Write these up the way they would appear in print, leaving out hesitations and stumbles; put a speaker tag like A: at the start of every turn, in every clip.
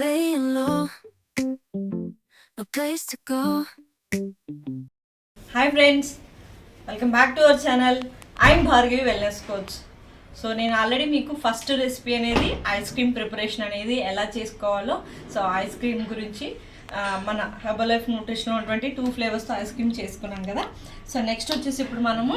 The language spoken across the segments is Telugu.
A: laying low, no place to go.
B: Hi friends, welcome back to our channel. I'm Bhargavi wellness coach. So నేను ఆల్రెడీ మీకు ఫస్ట్ రెసిపీ అనేది ఐస్ క్రీమ్ ప్రిపరేషన్ అనేది ఎలా చేసుకోవాలో, సో ఐస్ క్రీమ్ గురించి మన హెర్బల్ లైఫ్ న్యూట్రిషన్ ఉన్నటువంటి 2 ఫ్లేవర్స్తో ఐస్ క్రీమ్ చేసుకున్నాం కదా. సో నెక్స్ట్ వచ్చేసి ఇప్పుడు మనము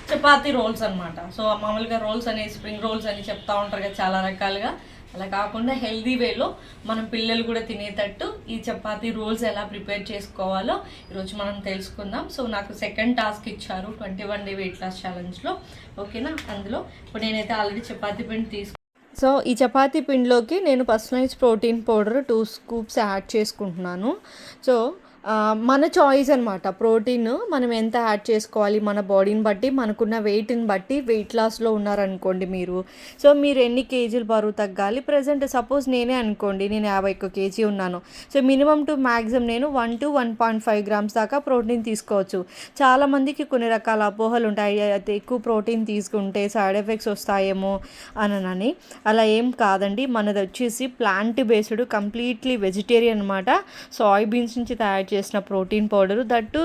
B: చపాతీ రోల్స్ అనమాట. సో మామూలుగా రోల్స్ అని స్ప్రింగ్ రోల్స్ అని చెప్తా ఉంటారు కదా చాలా రకాలుగా. అలా కాకుండా హెల్దీ వేలో మనం పిల్లలు కూడా తినేటట్టు ఈ చపాతీ రోల్స్ ఎలా ప్రిపేర్ చేసుకోవాలో ఈరోజు మనం తెలుసుకుందాం. సో నాకు సెకండ్ టాస్క్ ఇచ్చారు 21 డే వెయిట్ లాస్ ఛాలెంజ్లో, ఓకేనా. అందులో ఇప్పుడు నేనైతే ఆల్రెడీ చపాతీ పిండి సో ఈ చపాతీ పిండిలోకి నేను personalise protein powder 2 scoops add చేసుకుంటున్నాను. సో మన చాయిస్ అనమాట. ప్రోటీన్ మనం ఎంత యాడ్ చేసుకోవాలి మన బాడీని బట్టి, మనకున్న వెయిట్ని బట్టి. వెయిట్ లాస్లో ఉన్నారనుకోండి మీరు, సో మీరు ఎన్ని కేజీలు బరువు తగ్గాలి. ప్రజెంట్ సపోజ్ నేనే అనుకోండి, నేను 51 కేజీ ఉన్నాను. సో మినిమం టు మ్యాక్సిమం నేను 1 to 1.5 grams దాకా ప్రోటీన్ తీసుకోవచ్చు. చాలామందికి కొన్ని రకాల అపోహలు ఉంటాయి, అయితే ఎక్కువ ప్రోటీన్ తీసుకుంటే సైడ్ ఎఫెక్ట్స్ వస్తాయేమో అని. అలా ఏం కాదండి. మనది వచ్చేసి ప్లాంట్ బేస్డ్, కంప్లీట్లీ వెజిటేరియన్ అనమాట. సాయ్ బీన్స్ నుంచి తయారు చేసిన protein powder, that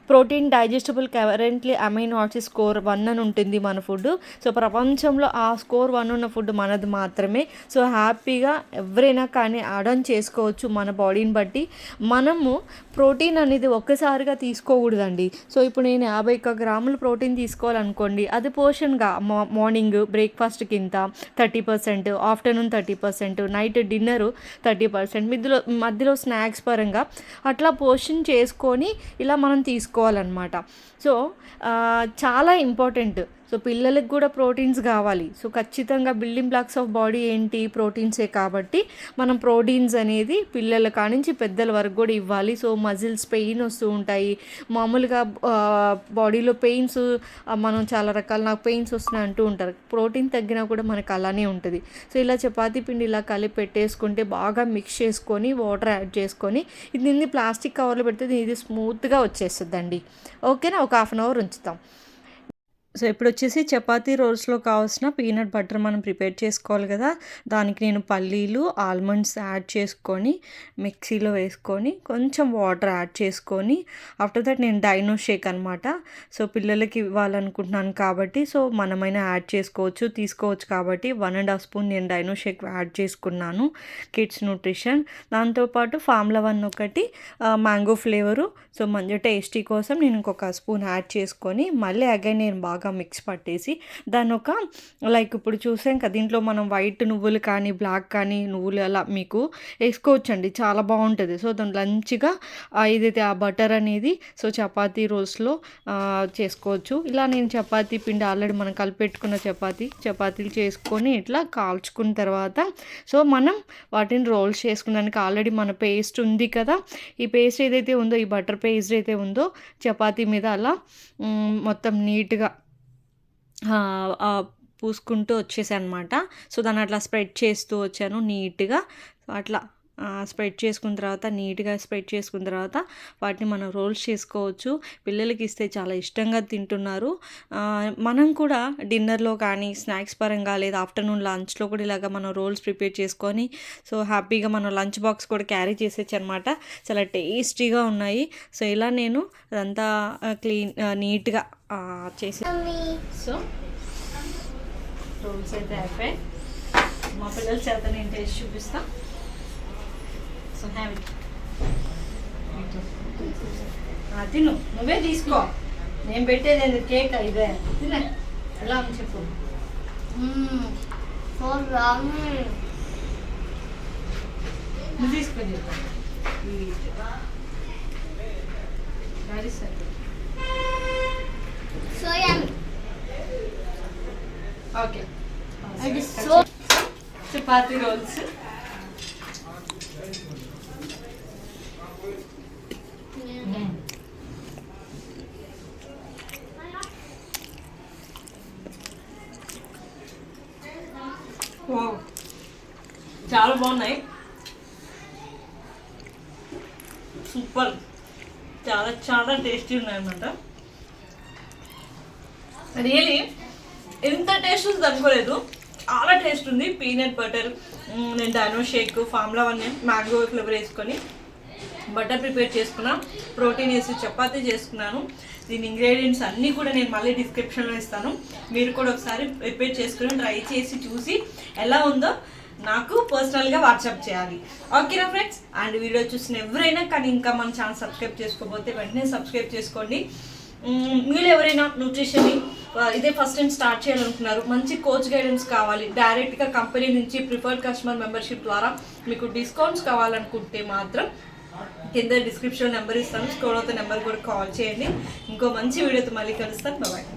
B: protein digestible, currently amino acid score 1 అని ఉంటుంది మన ఫుడ్. సో ప్రపంచంలో ఆ స్కోర్ 1 ఉన్న ఫుడ్ మనది మాత్రమే. సో హ్యాపీగా ఎవరైనా కానీ యాడ్ ఆన్ చేసుకోవచ్చు మన బాడీని బట్టి. మనము ప్రోటీన్ అనేది ఒక్కసారిగా తీసుకోకూడదండి. సో ఇప్పుడు నేను 51 గ్రాములు ప్రోటీన్ తీసుకోవాలనుకోండి, అది పోర్షన్గా మార్నింగ్ బ్రేక్ఫాస్ట్ కింద 30%, ఆఫ్టర్నూన్ 30%, నైట్ డిన్నరు 30%, మధ్యలో స్నాక్స్ పరంగా అట్లా పోర్షన్ చేసుకొని ఇలా మనం తీసుకోవాలన్నమాట. సో చాలా ఇంపార్టెంట్. సో పిల్లలకు కూడా ప్రోటీన్స్ కావాలి. సో ఖచ్చితంగా బిల్డింగ్ బ్లాక్స్ ఆఫ్ బాడీ ఏంటి, ప్రోటీన్సే. కాబట్టి మనం ప్రోటీన్స్ అనేది పిల్లల కానించి పెద్దల వరకు కూడా ఇవ్వాలి. సో మజిల్స్ పెయిన్ వస్తూ ఉంటాయి, మామూలుగా బాడీలో పెయిన్స్, మనం చాలా రకాల నాకు పెయిన్స్ వస్తున్నాయి అంటూ ఉంటారు. ప్రోటీన్ తగ్గినా కూడా మనకు అలానే ఉంటుంది. సో ఇలా చపాతీ పిండి ఇలా కలిపి పెట్టేసుకుంటే బాగా మిక్స్ చేసుకొని వాటర్ యాడ్ చేసుకొని ఇది ప్లాస్టిక్ కవర్లో పెడితే ఇది స్మూత్గా వచ్చేస్తుందండి. ఓకేనా. ఒక 1/2 hour ఉంచుతాం. సో ఇప్పుడు వచ్చేసి చపాతీ రోల్స్లో కావాల్సిన పీనట్ బటర్ మనం ప్రిపేర్ చేసుకోవాలి కదా. దానికి నేను పల్లీలు, ఆల్మండ్స్ యాడ్ చేసుకొని మిక్సీలో వేసుకొని కొంచెం వాటర్ యాడ్ చేసుకొని, ఆఫ్టర్ దట్ నేను డైనో షేక్ అనమాట. సో పిల్లలకి ఇవ్వాలనుకుంటున్నాను కాబట్టి, సో మనమైనా యాడ్ తీసుకోవచ్చు కాబట్టి 1.5 స్పూన్ నేను డైనో షేక్ యాడ్ చేసుకున్నాను, కిడ్స్ న్యూట్రిషన్. దాంతోపాటు ఫార్ములా 1 ఒకటి, మ్యాంగో ఫ్లేవరు. సో మంచి టేస్టీ కోసం నేను ఇంకొక స్పూన్ యాడ్ చేసుకొని మళ్ళీ అగైన్ నేను బాగా మిక్స్ పట్టేసి దాన్ని ఒక లైక్ ఇప్పుడు చూసాం కదా, దీంట్లో మనం వైట్ నువ్వులు కానీ బ్లాక్ కానీ నువ్వులు అలా మీకు వేసుకోవచ్చండి, చాలా బాగుంటుంది. సో దాని లంచ్గా ఏదైతే ఆ బటర్ అనేది సో చపాతీ రోల్స్లో చేసుకోవచ్చు. ఇలా నేను చపాతీ పిండి ఆల్రెడీ మనం కలిపెట్టుకున్న చపాతీలు చేసుకొని ఇట్లా కాల్చుకున్న తర్వాత సో మనం వాటిని రోల్స్ చేసుకున్నానికి ఆల్రెడీ మన పేస్ట్ ఉంది కదా, ఈ పేస్ట్ ఏదైతే ఉందో, ఈ బటర్ పేస్ట్ అయితే ఉందో చపాతీ మీద అలా మొత్తం నీట్గా పూసుకుంటూ వచ్చేసాను అనమాట. సో దాన్ని అట్లా స్ప్రెడ్ చేస్తూ వచ్చాను నీట్గా. అట్లా నీట్గా స్ప్రెడ్ చేసుకున్న తర్వాత వాటిని మనం రోల్స్ చేసుకోవచ్చు. పిల్లలకి ఇస్తే చాలా ఇష్టంగా తింటున్నారు. మనం కూడా డిన్నర్లో కానీ స్నాక్స్ పరంగా లేదా ఆఫ్టర్నూన్ లంచ్లో కూడా ఇలాగ మనం రోల్స్ ప్రిపేర్ చేసుకొని సో హ్యాపీగా మనం లంచ్ బాక్స్ కూడా క్యారీ చేసేచ్చు అనమాట. చాలా టేస్టీగా ఉన్నాయి. సో ఇలా నేను అదంతా నీట్గా చేసి, సో రోల్స్ అయితే అయిపోయాయి. మా పిల్లల చేత నేను టేస్ట్ చూపిస్తా. So have it. తిను, నువ్వే తీసుకో, నేను పెట్టేది కేక్ ఇదే. తినే ఎలా అని చెప్పు. నువ్వు తీసుకొని చెప్పు. Okay, chapati rolls. చాలా బాగున్నాయి, సూపర్, చాలా చాలా టేస్టీ ఉన్నాయి అన్నమాట. రియలీ ఇంత టేస్ట్ ఉంది అనుకోలేదు. చాలా టేస్ట్ ఉంది. పీనట్ బటర్, నేను Dino shake, formula 1 mango flavour వేసుకొని బటర్ ప్రిపేర్ చేసుకున్నా, ప్రోటీన్ వేసి చపాతీ చేసుకున్నాను. దీని ఇంగ్రీడియంట్స్ అన్నీ కూడా నేను మళ్ళీ డిస్క్రిప్షన్లో ఇస్తాను. మీరు కూడా ఒకసారి ప్రిపేర్ చేసుకుని ట్రై చేసి చూసి ఎలా ఉందో నాకు పర్సనల్గా వాట్సాప్ చేయాలి. ఓకేనా ఫ్రెండ్స్? అండ్ వీడియో చూసిన ఎవరైనా కానీ ఇంకా మన ఛానల్ సబ్స్క్రైబ్ చేసుకోకపోతే వెంటనే సబ్స్క్రైబ్ చేసుకోండి. మీరు ఎవరైనా న్యూట్రిషన్ని ఇదే ఫస్ట్ టైం స్టార్ట్ చేయాలనుకున్నారు, మంచి కోచ్ గైడెన్స్ కావాలి, డైరెక్ట్గా కంపెనీ నుంచి ప్రిఫర్డ్ కస్టమర్ మెంబర్షిప్ ద్వారా మీకు డిస్కౌంట్స్ కావాలనుకుంటే మాత్రం కింద డిస్క్రిప్షన్ నెంబర్ ఇస్తాను, స్క్రోల్ అవుతున్న నెంబర్ కూడా కాల్ చేయండి. ఇంకో మంచి వీడియోతో మళ్ళీ కలుస్తాను. బాయ్.